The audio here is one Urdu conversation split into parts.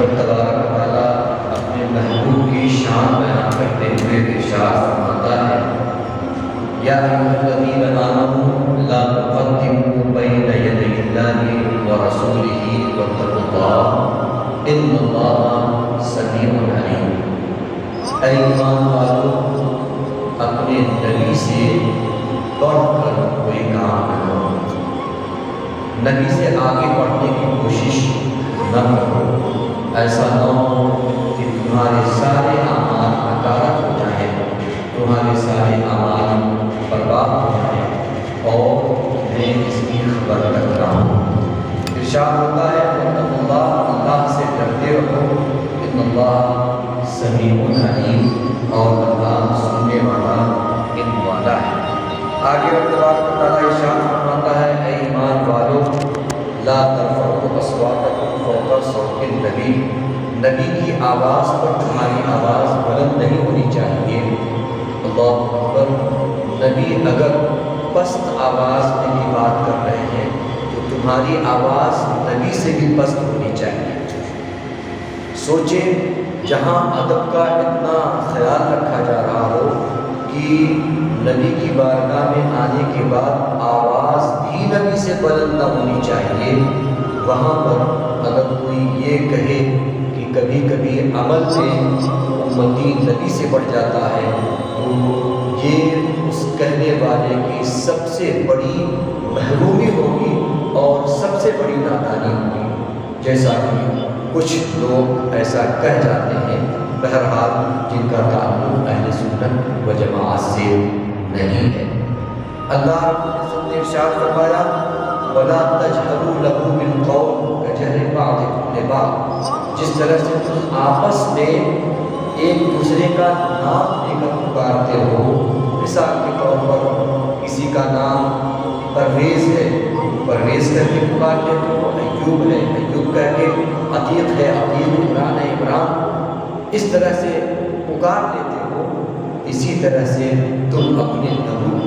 پر تبارک و تعالیٰ اپنے محبوب کی شان بیان کرتے ہوئے ارشاد فرماتا ہے یا ایھا الذین آمنوا لا تقدموا بین یدی اللہ ورسولہ واتقوا اللہ ان اللہ سمیع علیم۔ اے ایمان والو، اپنے نبی سے بڑھ کر کوئی کام نہ کرو، نبی سے آگے بڑھنے کی کوشش نہ کرو، ایسا نہ ہو کہ تمہارے سارے اعمال حقارت ہو جائیں، تمہارے سارے اعمال برباد ہو جائیں اور میں اس کی خبر رکھتا ہوں۔ ارشاد ہوتا ہے واتقوا اللہ، اللہ سے ڈرتے رہو، ان اللہ سمیع علیم، اور اللہ سننے والا علم والا ہے۔ آگے تبارک و تعالیٰ ارشاد فرماتا ہے اے ایمان والو لا ترفعوا اصواتکم فوق صوت النبی، نبی کی آواز پر تمہاری آواز بلند نہیں ہونی چاہیے۔ اللہ اکبر، نبی اگر پست آواز میں بھی بات کر رہے ہیں تو تمہاری آواز نبی سے بھی پست ہونی چاہیے۔ سوچیں، جہاں ادب کا اتنا خیال رکھا جا رہا ہو کہ نبی کی بارگاہ میں آنے کے بعد آواز بھی نبی سے بلند نہ ہونی چاہیے، وہاں پر اگر کوئی یہ کہے کہ کبھی کبھی عمل میں امتی نبی سے بڑھ جاتا ہے تو یہ اس کہنے والے کی سب سے بڑی محرومی ہوگی اور سب سے بڑی نادانی ہوگی، جیسا کہ کچھ لوگ ایسا کہہ جاتے ہیں، بہرحال جن کا تعلق اہل سنت و جماعت سے نہیں ہے۔ اللہ رب العزت نے ارشاد فرمایا وَلَا تَجْهَرُوا لَهُ بِالْقَوْلِ كَجَهْرِ بَعْضِكُمْ لِبَعْضٍ، جس طرح سے تم آپس میں ایک دوسرے کا نام لے کر پکارتے ہو، مثال کے طور پر کسی کا نام پرویز ہے، پرویز کر کے پکار لیتے ہو، ایوب ہے ایوب کہہ کے، عتیق ہے عتیق، عمران ہے عمران، اس طرح سے پکار لیتے ہو، اسی طرح سے تم اپنے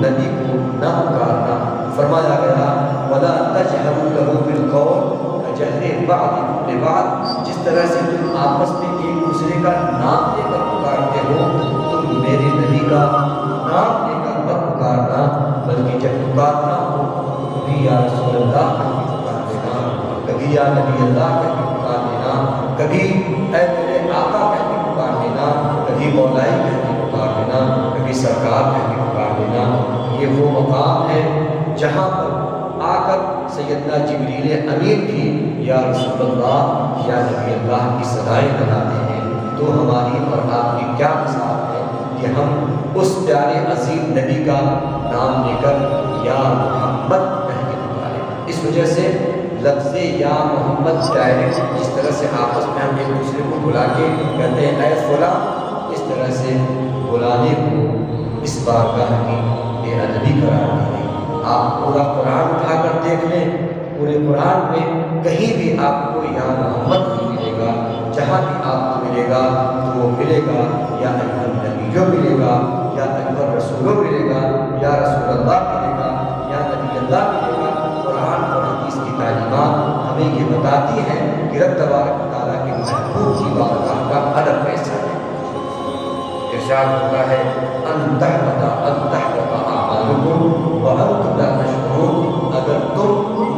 نبی کو نہ پکارنا۔ فرمایا گیا وَلَا تَجْهَرُوا لَهُ بِالْقَوْلِ كَجَهْرِ بَعْضِكُمْ لِبَعْضٍ، جس طرح سے تم آپس میں ایک دوسرے کا نام لے کر پکارتے ہو، تم میرے نبی کا نام لے کر مت پکارنا، بلکہ جب پکارنا ہو کبھی یا رسول اللہ کر کے پکار دینا، کبھی یا نبی اللہ کر کے پکار دینا، کبھی اے میرے آقا کہہ کے پکار دینا، کبھی مولائی کہہ کے پکار دینا، کبھی سرکار کہہ کے پکار دینا۔ یہ وہ مقام ہے جہاں پر آ کر سیدنا جبریل امین بھی یا رسول اللہ یا نبی اللہ کی صدائیں لگاتے ہیں، تو ہماری اور آپ کی کیا مثال ہے کہ ہم اس پیارے عظیم نبی کا نام لے کر یا محمد کہہ کے پکاریں۔ اس وجہ سے لفظ یا محمد ڈائریکٹ جس طرح سے آپس میں ہم ایک دوسرے کو بلا کے کہتے ہیں اے فلاں، اس طرح سے بلانے کو اس بارگاہ کی بے ادبی قرار دی گئی۔ آپ پورا قرآن اٹھا کر دیکھ لیں، پورے قرآن میں کہیں بھی آپ کو یا محمد نہیں ملے گا، جہاں بھی آپ کو ملے گا تو وہ ملے گا یا ایھا النبیو ملے گا، یا ایھا الرسولو ملے گا، یا رسول اللہ ملے گا، یا نبی اللہ ملے گا۔ قرآن اور حدیث کی تعلیمات ہمیں یہ بتاتی ہیں کہ رب تبارک و تعالیٰ کے محبوب کی بارگاہ کا ادب کیسا ہے۔ ارشاد ہوتا ہے ان تحبط اعمالکم وانتم لا تشعرون، اگر تم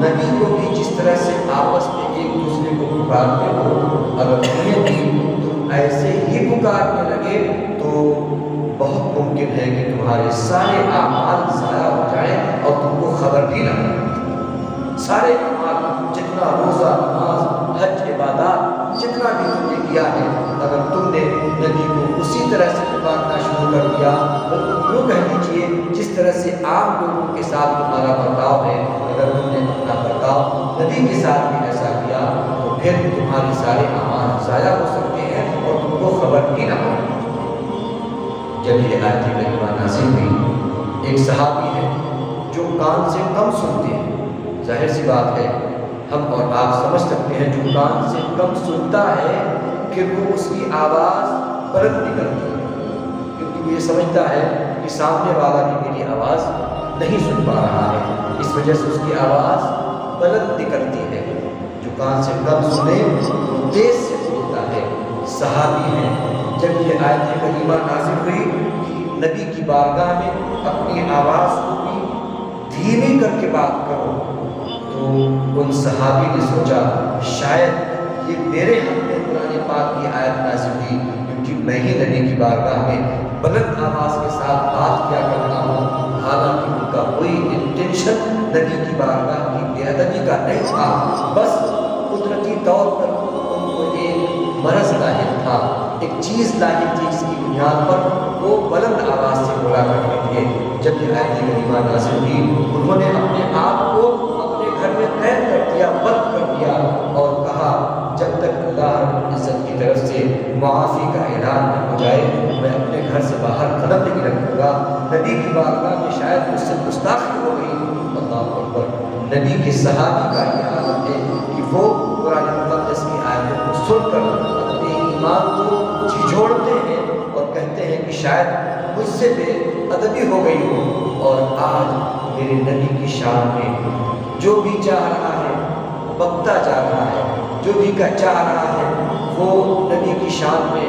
نبی کو بھی جس طرح سے آپس میں ایک دوسرے کو پکارتے ہو، اگر تمہیں بھی تم ایسے ہی پکارنے لگے تو بہت ممکن ہے کہ تمہارے سارے اعمال ضائع ہو جائیں اور تم کو خبر بھی نہ ہو۔ سارے اعمال، جتنا روزہ نماز حج عبادات جتنا بھی تم نے کیا ہے، اگر تم نے نبی کو اسی طرح سے پکارنا شروع کر دیا، بلکہ یوں کہہ لیجیے جس طرح سے عام لوگوں کے ساتھ تمہارا برتاؤ ہے، اگر تم نے اپنا برتاؤ نبی کے ساتھ بھی ایسا کیا تو پھر تمہارے سارے اعمال ضائع ہو سکتے ہیں اور تم کو خبر بھی نہ ہو۔ جب یہ آیت کریمہ نازل ہوئی، ایک صحابی ہے جو کان سے کم سنتے ہیں، ظاہر سی بات ہے ہم اور آپ سمجھ سکتے ہیں جو کان سے کم سنتا ہے کہ وہ اس کی آواز بلند نکلتی ہے، کیونکہ وہ یہ سمجھتا ہے کہ سامنے والا بھی میری آواز نہیں سن پا رہا ہے، اس وجہ سے اس کی آواز بلند نکلتی ہے۔ جو کان سے کم سنے وہ تیز سے بولتا صحابی ہیں، جب یہ آیت کریمہ نازل ہوئی کہ نبی کی بارگاہ میں اپنی آواز کو بھی دھیمی کر کے بات کرو، تو ان صحابی نے سوچا شاید یہ میرے حق میں قرآن پاک کی آیت نازل ہوئی، کیونکہ میں ہی نبی کی بارگاہ میں بلند آواز کے ساتھ بات کیا کرتا ہوں۔ حالانکہ ان کا کوئی انٹینشن نبی کی بارگاہ کی بے ادبی کا نہیں تھا، بس قدرتی طور پر ان کو ایک مرض لاحق تھا، ایک چیز لاحق تھی جس کی بنیاد پر وہ بلند آواز سے بولا کرتے تھے۔ جب یہ آیت کریمہ نازل ہوئی، انہوں نے اپنے آپ کو اپنے گھر میں قید کر دیا، بند کر دیا، اور کہا جب تک اللہ رب العزت کی طرف سے معافی کا اعلان نہ ہو جائے میں اپنے گھر سے باہر قدم نہیں رکھوں گا۔ نبی کی بارگاہ میں شاید مجھ سے گستاخی ہو گئی۔ اللہ اکبر! نبی کے صحابی کا یہ حالت ہے کہ وہ قرآن مقدس کی آیتوں کو سن کر اپنے ایمان کو جھنجھوڑتے ہیں اور کہتے ہیں کہ شاید مجھ سے بے ادبی ہو گئی ہو، اور آج میرے نبی کی شان میں جو بھی چاہ رہا ہے بکتا جا رہا ہے، جو بھی چاہ رہا ہے وہ نبی کی شان میں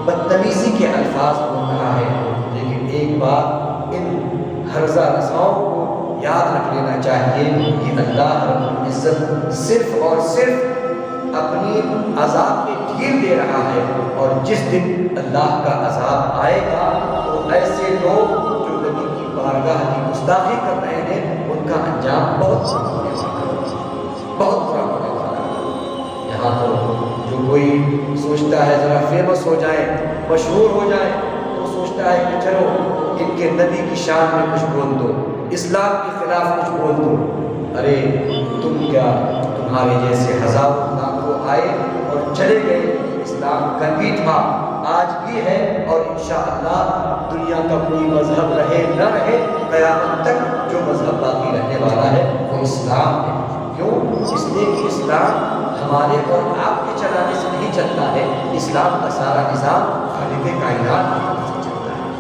بدتمیزی کے الفاظ بول رہا ہے۔ لیکن ایک بات ان ہرزہ رساؤں کو یاد رکھ لینا چاہیے کہ اللہ رب العزت صرف اور صرف اپنی عذاب میں ڈھیل دے رہا ہے، اور جس دن اللہ کا عذاب آئے گا تو ایسے لوگ جو نبی کی بارگاہ کی گستاخی کر رہے ہیں ان کا انجام بہت برا ہونے والا ہے، بہت برا ہونے والا ہے۔ یہاں تو جو کوئی سوچتا ہے ذرا فیمس ہو جائے، مشہور ہو جائے، تو سوچتا ہے کہ چلو ان کے نبی کی شان میں کچھ بول دو، اسلام کے خلاف کچھ بول دو۔ ارے تم کیا، تمہارے جیسے ہزاروں لاکھوں آئے اور چلے گئے، اسلام کل بھی تھا، آج بھی ہے، اور انشاءاللہ دنیا کا کوئی مذہب رہے نہ رہے، قیامت تک جو مذہب باقی رہنے والا ہے وہ اسلام ہے۔ کیوں؟ اس لیے کہ اسلام ہمارے اور آپ کے چلانے سے نہیں چلتا ہے، اسلام کا سارا نظام خالق کائنات کی طرف سے چلتا ہے۔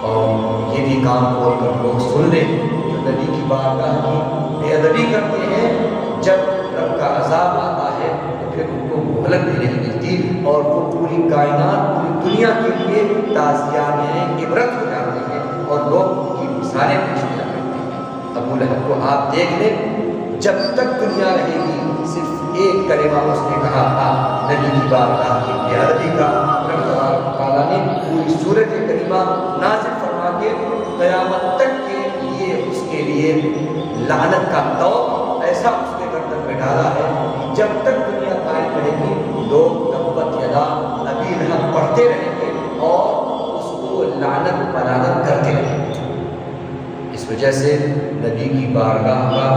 اور یہ بھی کام کھول کر لوگ سن لیں، جو نبی کی بارگاہ کی بے ادبی کرتے ہیں، جب رب کا عذاب آتا ہے تو پھر ان کو مہلت بھی نہیں ملتی، اور وہ پوری کائنات، پوری دنیا کے لیے تعزیہ عبرت ہو جاتے ہیں، اور لوگ ان کی مثالیں پیش کیا کرتے ہیں۔ ابو لہب کو آپ دیکھ لیں، جب تک دنیا رہے گی صرف ایک کلمہ اس نے کہا تھا نبی کی بارگاہ کی بے ادبی کا۔ رب تعالیٰ نے پوری سورۃ کریمہ نازل فرما کے قیامت تک کے لیے اس کے لیے لعنت کا طوق ایسا اس کے گردن میں ڈالا ہے کہ جب تک دنیا قائم رہے گی لوگ تبت یدا ابی لہب پڑھتے رہیں گے اور اس کو لعنت ملعنت کرتے رہیں گے۔ اس وجہ سے نبی کی بارگاہ کا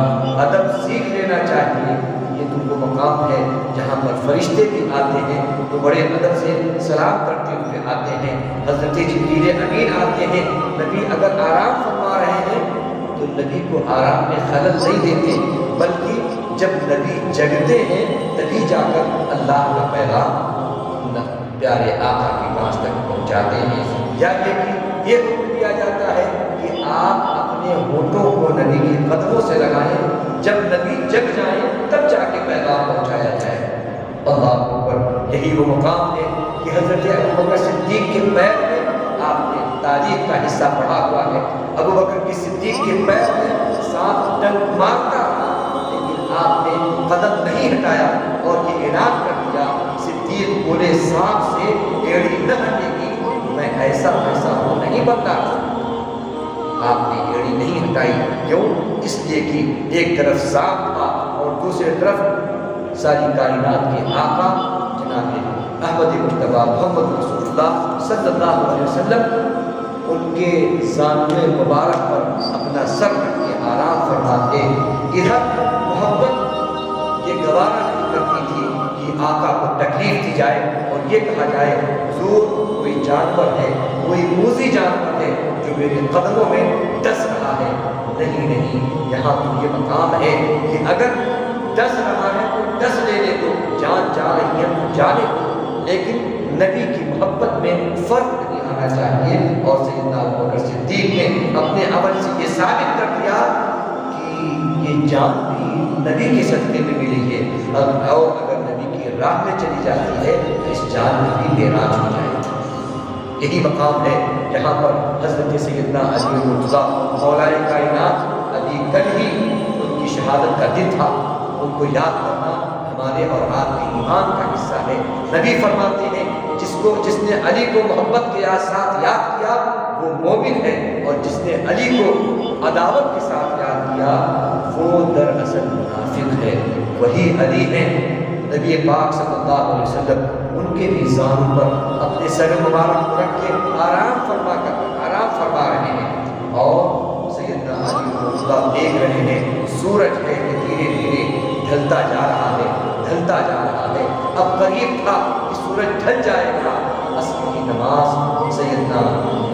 ادب سیکھ لینا چاہیے۔ یہ تو وہ مقام ہے جہاں پر فرشتے بھی آتے ہیں تو بڑے ادب سے سلام کرتے ہوئے آتے ہیں، حضرت جبریل امین آتے ہیں، نبی اگر آرام فرما رہے ہیں تو نبی کو آرام میں خلل نہیں دیتے، بلکہ جب نبی جگتے ہیں تبھی جا کر اللہ کا پیغام پیارے آقا کے پاس تک پہنچاتے ہیں۔ یا یہ حکم دیا جاتا ہے کہ آپ اپنے ہونٹوں کو نبی کے قدموں سے لگائیں، جب نبی جگ جائیں تب جا کے پیغام پہنچایا جائے۔ اللہ اکبر! یہی وہ مقام ہے کہ حضرت ابوبکر صدیق کے پیر میں آپ نے تاریخ کا حصہ پڑھا ہوا ہے، ابوبکر کی صدیق کے پیر میں سانپ ڈنک مارتا رہا لیکن آپ نے قدم نہیں ہٹایا اور یہ اعلان کر دیا صدیق بولے سانپ سے ایڑی نہ ہٹے گی، میں ایسا ہو نہیں بنتا۔ آپ نے ایڑی نہیں ہٹائی، کیوں؟ اس لیے کہ ایک طرف سانپ تھا اور دوسری طرف ساری کائنات کے آقا جناب احمد مجتبیٰ محمد رسول اللہ صلی اللہ علیہ وسلم ان کے زانوئے مبارک پر اپنا سر رکھ کے آرام فرماتے۔ ادھر محبت یہ گوارا نہیں کرتی تھی کہ آقا کو تکلیف دی جائے اور یہ کہا جائے حضور کوئی جانور ہے، کوئی موذی جانور ہے جو میرے قدموں میں ڈس رہا ہے۔ نہیں، یہاں تو یہ مقام ہے کہ اگر ڈس رہا ہے تو ڈس لینے دو، جان جا رہی ہے تو جانے دو، لیکن نبی کی محبت میں فرق نہیں آنا چاہیے۔ اور سیدنا ابوبکر صدیق نے اپنے عمل سے یہ ثابت کر دیا کہ یہ جان بھی نبی کے صدقے میں ملی ہے، اور اگر نبی کی راہ میں چلی جاتی ہے تو اس جان میں بھی معراج ہو جائے گا۔ یہی مقام ہے جہاں پر حضرت سیدنا علی مرتضیٰ مولائے کائنات، علی کل ہی ان کی شہادت کا دن تھا، ان کو یاد کرنا ہمارے اور آپ کے ایمان کا حصہ ہے۔ نبی فرماتے ہیں جس نے علی کو محبت کے ساتھ یاد کیا وہ مومن ہے، اور جس نے علی کو عداوت کے ساتھ یاد کیا وہ دراصل منافق ہے۔ وہی علی ہیں نبی پاک صلی اللہ علیہ وسلم ان کے بھی زانوں پر اپنے سر مبارک رکھ کے آرام فرما رہے ہیں، اور سیدنا علی مرتضیٰ دیکھ رہے ہیں سورج ہے کہ دھیرے دھیرے ڈھلتا جا رہا ہے، اب قریب تھا کہ سورج ڈھل جائے گا۔ عصر کی نماز سیدنا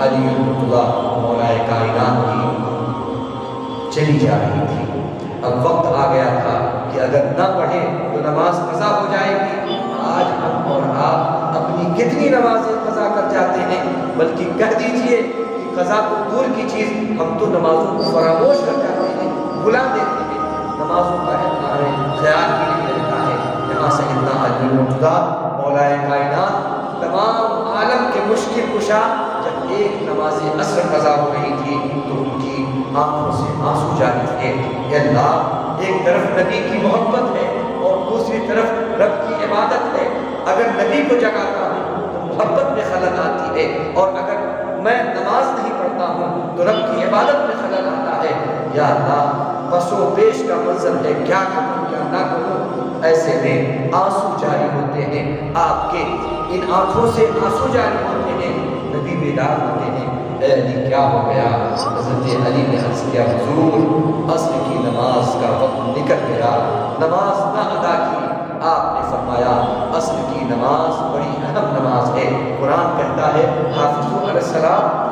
علی مرتضیٰ مولائے کائنات کی چلی جا رہی تھی، اب وقت آ گیا تھا کہ اگر نہ پڑھے تو نماز قضا ہو جائے گی۔ آج ہم اور آپ اپنی کتنی نمازیں قضا کر جاتے ہیں، بلکہ کہہ دیجئے کہ قضا تو دور کی چیز، ہم تو نمازوں کو فراموش کر جاتے ہیں، بھلا دیتے ہیں، نمازوں کا ہمارے خیال بھی نہیں رہتا ہے۔ یہاں سیدنا علی مرتضیٰ مولائے کائنات تمام عالم کے مشکل کشا، جب ایک نماز عصر قضا ہو رہی تھی تو ان کی آنکھوں سے آنسو جاری تھے۔ اے اللہ، ایک طرف نبی کی محبت ہے اور دوسری طرف رب کی عبادت ہے، اگر نبی کو جگاتا ہوں تو محبت میں خلل آتی ہے، اور اگر میں نماز نہیں پڑھتا ہوں تو رب کی عبادت میں خلل آتا ہے۔ یا اللہ، بس و بیش کا منظر ہے، کیا کروں کیا نہ کروں۔ ایسے میں آنسو جاری ہوتے ہیں، آپ کے ان آنکھوں سے آنسو جاری ہوتے ہیں، نبی بیدار ہوتے ہیں۔ اے علی کیا ہو گیا؟ حضرت علی نے عرض کیا حضور عصر کی نماز کا وقت نکل گیا، نماز نہ ادا کی۔ آپ نے فرمایا عصر کی نماز بڑی اہم نماز ہے، قرآن کہتا ہے حافظوا علی الصلاۃ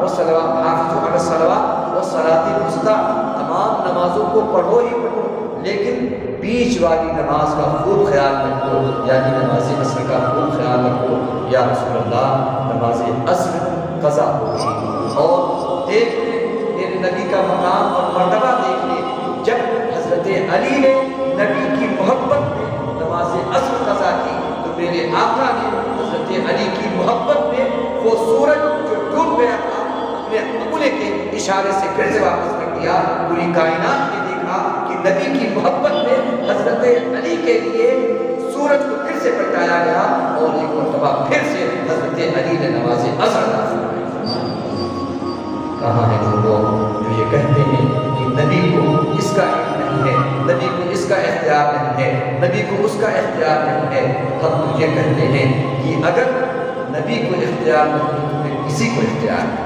والصلاۃ الوسطیٰ، تمام نمازوں کو پڑھو ہی پڑھو، لیکن بیچ والی نماز کا خوب خیال رکھو، یعنی نماز عصر کا خوب خیال رکھو۔ یا رسول اللہ، نماز عصر قضا ہو گئی، اور دیکھ لیں میرے نبی کا مقام اور مرتبہ دیکھ لیں، جب حضرت علی نے نبی کی محبت میں نماز عصر قضا کی تو میرے آقا نے حضرت علی کی محبت میں وہ سورج جو ڈوب گیا تھا اپنے انگلی کے اشارے سے پھر سے واپس کر دیا۔ پوری کائنات نے دیکھا کہ نبی کی محبت میں حضرت علی کے لیے سورج کو پھر سے پلٹایا گیا، اور ایک مرتبہ پھر سے حضرت علی نے نماز عصر ادا فرمائی۔ کہاں ہیں وہ لوگ جو یہ کہتے ہیں کہ نبی کو اس کا علم نہیں ہے، نبی کو اس کا اختیار نہیں ہے، نبی کو اس کا اختیار نہیں ہے؟ ہم تو یہ کہتے ہیں کہ اگر نبی کو اختیار نہیں تو پھر کسی کو اختیار نہیں۔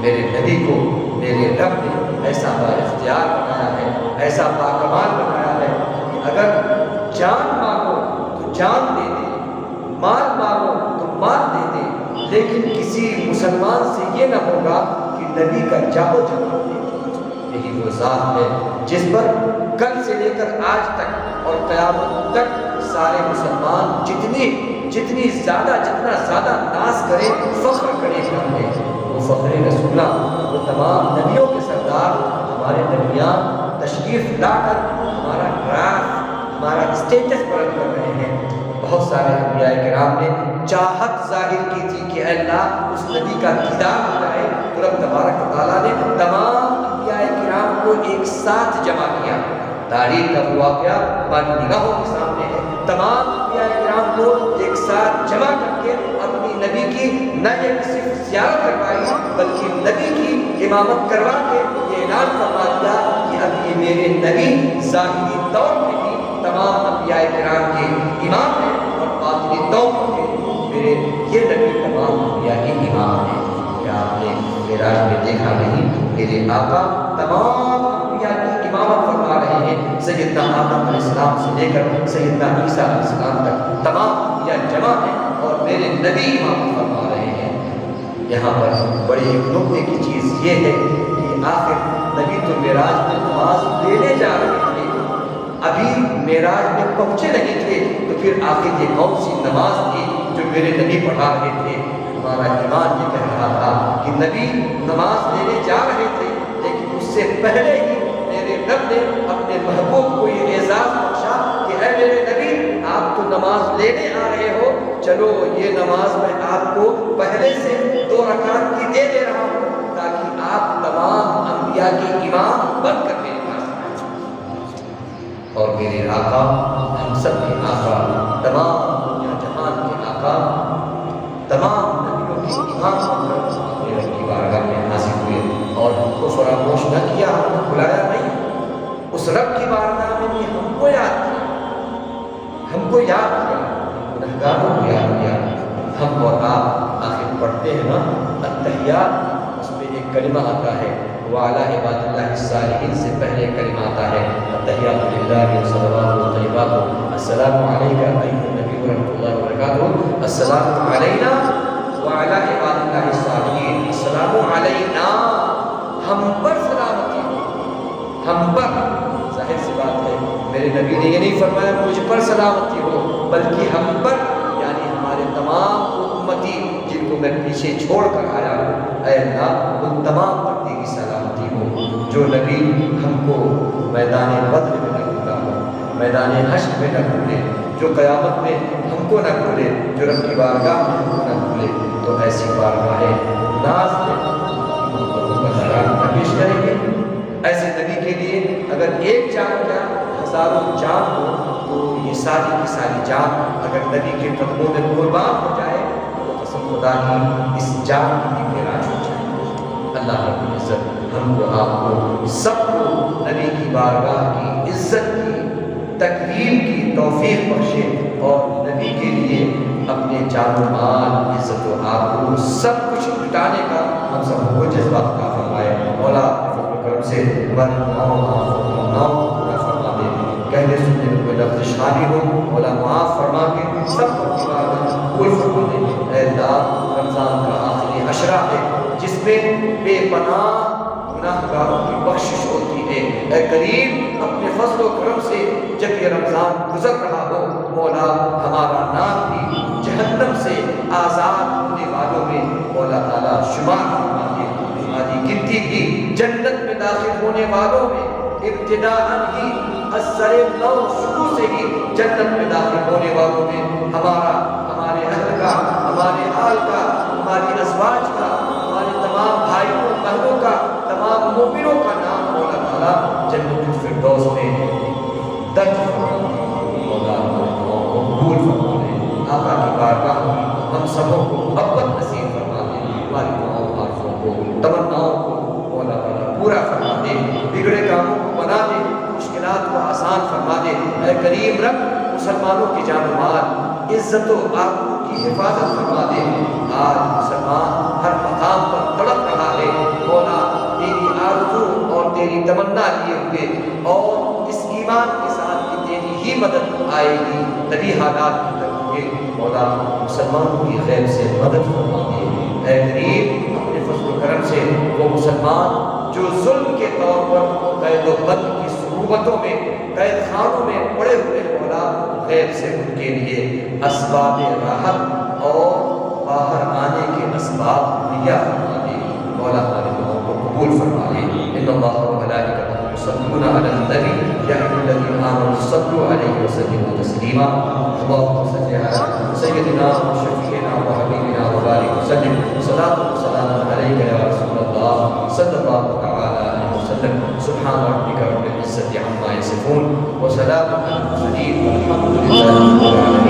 میرے نبی کو میرے رب نے ایسا با اختیار بنایا ہے، ایسا باکمال بنایا ہے کہ اگر جان مانگو تو جان دے دے، مال مانگو تو مال دے دے، لیکن کسی مسلمان سے یہ نہ ہوگا کہ نبی کا جاؤ جواب دے دے۔ یہی وہ ذات ہے جس پر کل سے لے کر آج تک اور قیامت تک سارے مسلمان جتنا زیادہ ناز کریں، فخر کریں گے، وہ فخر رسولہ، وہ تمام نبیوں کے سردار ہمارے درمیان تشریف لا کر ہمارا گراف، ہمارا اسٹیٹس بلند کر رہے ہیں۔ بہت سارے انبیاء کرام نے چاہت ظاہر کی تھی کہ اے اللہ اس نبی کا دیدار ہو جائے، تو رب تبارک و تعالیٰ نے تمام انبیاء کرام کو ایک ساتھ جمع کیا۔ تاریخ کا وہ واقعہ ہماری نگاہوں کے سامنے ہے، تمام انبیاء کرام کو ایک ساتھ جمع کر کے اپنی نبی کی نہ ایک صرف زیارت کروائی بلکہ نبی کی امامت کروا کے یہ اعلان فرما دیا کہ اب یہ میرے نبی ظاہری طور پہ بھی تمام انبیاء کرام کے امام ہیں، اور باطنی طور پہ میرے یہ نبی تمام انبیاء کے امام ہیں۔ کیا آپ نے معراج میں دیکھا نہیں؟ میرے آقا تمام انبیاء کی امامت فرما رہے ہیں، سیدنا آدم علیہ السلام سے لے کر سیدنا عیسیٰ علیہ السلام تک تمام انبیاء جمع ہیں، اور میرے نبی امامت فرما رہے ہیں۔ یہاں پر بڑی ایک نکتے کی چیز یہ ہے کہ آخر نبی تو معراج میں نماز لینے جا رہے تھے، ابھی معراج میں پہنچے نہیں تھے، تو پھر آخر یہ کون سی نماز تھی جو میرے نبی پڑھا رہے تھے؟ ہمارا ایمان یہ کہہ رہا تھا کہ نبی نماز لینے جا رہے تھے، لیکن اس سے پہلے ہی میرے رب نے اپنے محبوب کو یہ اعزاز بخشا کہ اے میرے نبی، آپ تو نماز لینے آ رہے ہو، چلو یہ نماز میں آپ کو پہلے سے 2 رکعت کی دے رہا ہوں تاکہ آپ تمام انبیاء کے امام بن کر میرے پاس آئیں۔ اور میرے آقا، ہم سب کے آقا، تمام دنیا جہان کے آقا، تمام نبیوں کے امام بن کر اپنے رب کی بارگاہ میں حاضر ہوئے اور ہم کو فراموش نہ کیا، ہم کو بھلایا نہیں، اس رب کی بارگاہ میں بھی ہم کو یاد کیا، ہم کو یاد کیا، گنہگاروں کو یاد کیا۔ ہم اور آپ آخر پڑھتے ہیں نا التحیات، اس میں ایک کلمہ آتا ہے وعلی عباد اللہ الصالحین سے پہلے کلمہ آتا ہے التحیات للہ والصلوات والطیبات السلام علیک ایھا النبی ورحمۃ اللہ وبرکاتہ، السلام علینا وعلی عباد اللہ الصالحین، السلام علینا، ہم پر سلامتی ہو، ہم پر۔ ظاہر سی بات ہے میرے نبی نے یہ نہیں فرمایا مجھ پر سلامتی ہو، بلکہ ہم پر یعنی ہمارے تمام امتی جن کو میں پیچھے چھوڑ کر آیا ہوں، اے اللہ ان تمام پر تیری سلامتی ہو۔ جو نبی ہم کو میدان بدر میں نہ بھولا ہو، میدان حشر میں نہ بھولے، جو قیامت میں ہم کو نہ بھولے، جو رب کی بارگاہ میں ہم کو نہ بھولے، تو ایسی بارگاہ ناز میں ہم پیش کریں گے۔ ایسے نبی کے لیے اگر ایک جان کیا ہزاروں جان ہو، تو یہ ساری کی ساری جان اگر نبی کے قدموں میں قربان ہو جائے تو قسم خدا کی اس جان کی بھی معراج ہو جائے۔ اللہ رب العزت ہم کو، آپ کو، سب کو نبی کی بارگاہ کی عزت کی، تکریم کی توفیق بخشے اور نبی کے لیے اپنے جان و مال، عزت و آبرو سب کچھ لٹانے کا ہم سب کو جذبہ عطا فرمائے۔ مولا کرم سے ہمارے گناہوں پورا فرما دے، کہنے سننے میں کوئی لفظ شامل ہو مولا معاف فرما کے سب کو اپنی بارگاہ میں قبول فرما دے۔ اے اللہ، رمضان کا آخری عشرہ ہے جس میں بے پناہ گناہگاروں کی بخشش ہوتی ہے۔ اے کریم، اپنے فضل و کرم سے جب یہ رمضان گزر رہا ہو، مولا ہمارا نام بھی جہنم سے آزاد ہونے والوں میں مولا تعالیٰ شمار فرما دے، ہماری گنتی بھی جنت میں داخل ہونے والوں میں ابتداءً ہی اثر نو شروع سے ہی جنت میں داخل ہونے والوں میں ہمارا، ہمارے اہل کا، ہمارے آل کا، ہماری ازواج کا، ہمارے تمام بھائیوں بہنوں کا، تمام مومنوں کا نام مولا تعالیٰ جنت الفردوس میں درج فرما دے۔ مولا ہمارے دعاؤں کو قبول فرما دے، آقا کی بارگاہ میں ہم سبوں کو محبت نصیب فرما دے، ہماری دعاؤں آرزوں کو، تمناؤں کو مولا تعالیٰ پورا فرما دے، بگڑے کاموں کو بنا دے، مشکلات کو آسان فرما دے۔ اے کریم رب، مسلمانوں کی جان و مال، عزت و آبرو کی حفاظت فرما دے۔ آج مسلمان ہر مقام پر تڑپ رہا ہے، مولا تیری آرزو اور تیری تمنا لیے ہوئے اور اس ایمان کے ساتھ کہ تیری ہی مدد آئے گی، تبھی حالات بہتر ہوں گے۔ مولا مسلمانوں کی غیب سے مدد فرما دے۔ اے کریم، اپنے فضل و کرم سے وہ مسلمان جو ظلم کے طور پر قید و بند کی صعوبتوں میں، قید خانوں میں پڑے ہوئے، مولا غیب سے ان کے لیے اسباب راحت اور باہر آنے کے اسباب مہیا فرما دے۔ مولا ہمارے دعاؤں کو قبول فرما دے۔ ان اللہ و ملائکتہ یصلون علی النبی یا ایھا الذین آمنوا صلوا علیہ وسلموا تسلیما۔ اللهم صل علی سیدنا و شفیعنا و حبیبنا و بارک وسلم، صلاۃ و سلام علیک یا رسول اللہ صلی اللہ تعالی علیہ وسلم۔ سبحان ربک رب العزة عما یصفون وسلام علی المرسلین والحمد للہ رب العالمین۔